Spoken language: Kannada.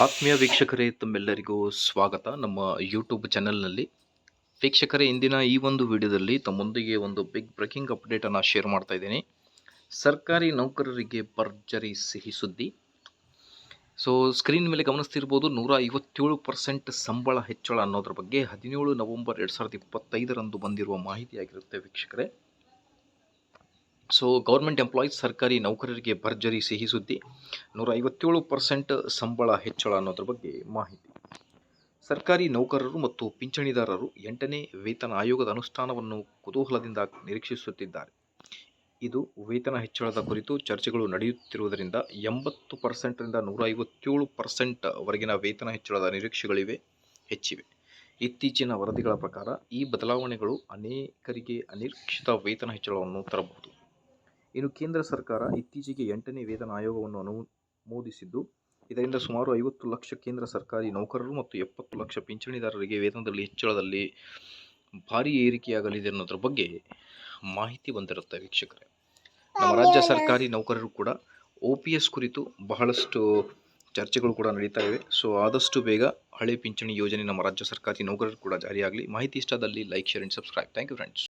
ಆತ್ಮೀಯ ವೀಕ್ಷಕರೇ, ತಮ್ಮೆಲ್ಲರಿಗೂ ಸ್ವಾಗತ ನಮ್ಮ ಯೂಟ್ಯೂಬ್ ಚಾನೆಲ್ನಲ್ಲಿ. ವೀಕ್ಷಕರೇ, ಇಂದಿನ ಈ ಒಂದು ವಿಡಿಯೋದಲ್ಲಿ ತಮ್ಮೊಂದಿಗೆ ಒಂದು ಬಿಗ್ ಬ್ರೇಕಿಂಗ್ ಅಪ್ಡೇಟನ್ನು ಶೇರ್ ಮಾಡ್ತಾ ಇದ್ದೀನಿ. ಸರ್ಕಾರಿ ನೌಕರರಿಗೆ ಭರ್ಜರಿ ಸಿಹಿ ಸುದ್ದಿ. ಸೊ ಸ್ಕ್ರೀನ್ ಮೇಲೆ ಗಮನಿಸ್ತಿರ್ಬೋದು, 157% ಸಂಬಳ ಹೆಚ್ಚಳ ಅನ್ನೋದ್ರ ಬಗ್ಗೆ 17 ನವೆಂಬರ್ 2025 ಬಂದಿರುವ ಮಾಹಿತಿಯಾಗಿರುತ್ತೆ ವೀಕ್ಷಕರೇ. ಸೊ ಗೌರ್ಮೆಂಟ್ ಎಂಪ್ಲಾಯೀಸ್, ಸರ್ಕಾರಿ ನೌಕರರಿಗೆ ಭರ್ಜರಿ ಸಿಹಿ ಸುದ್ದಿ. 157% ಸಂಬಳ ಹೆಚ್ಚಳ ಅನ್ನೋದ್ರ ಬಗ್ಗೆ ಮಾಹಿತಿ. ಸರ್ಕಾರಿ ನೌಕರರು ಮತ್ತು ಪಿಂಚಣಿದಾರರು 8ನೇ ವೇತನ ಆಯೋಗದ ಅನುಷ್ಠಾನವನ್ನು ಕುತೂಹಲದಿಂದ ನಿರೀಕ್ಷಿಸುತ್ತಿದ್ದಾರೆ. ಇದು ವೇತನ ಹೆಚ್ಚಳದ ಕುರಿತು ಚರ್ಚೆಗಳು ನಡೆಯುತ್ತಿರುವುದರಿಂದ 80%ರಿಂದ 157% ವರೆಗಿನ ವೇತನ ಹೆಚ್ಚಳದ ನಿರೀಕ್ಷೆಗಳಿವೆ ಹೆಚ್ಚಿವೆ. ಇತ್ತೀಚಿನ ವರದಿಗಳ ಪ್ರಕಾರ ಈ ಬದಲಾವಣೆಗಳು ಅನೇಕರಿಗೆ ಅನಿರೀಕ್ಷಿತ ವೇತನ ಹೆಚ್ಚಳವನ್ನು ತರಬಹುದು. ಇನ್ನು ಕೇಂದ್ರ ಸರ್ಕಾರ ಇತ್ತೀಚೆಗೆ 8ನೇ ವೇತನ ಆಯೋಗವನ್ನು ಅನುಮೋದಿಸಿದ್ದು, ಇದರಿಂದ ಸುಮಾರು 50 ಲಕ್ಷ ಕೇಂದ್ರ ಸರ್ಕಾರಿ ನೌಕರರು ಮತ್ತು 70 ಲಕ್ಷ ಪಿಂಚಣಿದಾರರಿಗೆ ವೇತನದಲ್ಲಿ ಹೆಚ್ಚಳದಲ್ಲಿ ಭಾರಿ ಏರಿಕೆಯಾಗಲಿದೆ ಅನ್ನೋದ್ರ ಬಗ್ಗೆ ಮಾಹಿತಿ ಬಂದಿರುತ್ತೆ ವೀಕ್ಷಕರೇ. ನಮ್ಮ ರಾಜ್ಯ ಸರ್ಕಾರಿ ನೌಕರರು ಕೂಡ OPS ಕುರಿತು ಬಹಳಷ್ಟು ಚರ್ಚೆಗಳು ಕೂಡ ನಡೀತಾ ಇವೆ. ಸೊ ಆದಷ್ಟು ಬೇಗ ಹಳೆ ಪಿಂಚಣಿ ಯೋಜನೆ ನಮ್ಮ ರಾಜ್ಯ ಸರ್ಕಾರಿ ನೌಕರರು ಕೂಡ ಜಾರಿಯಾಗಲಿ. ಮಾಹಿತಿ ಇಷ್ಟದಲ್ಲಿ like, share and subscribe. Thank you friends.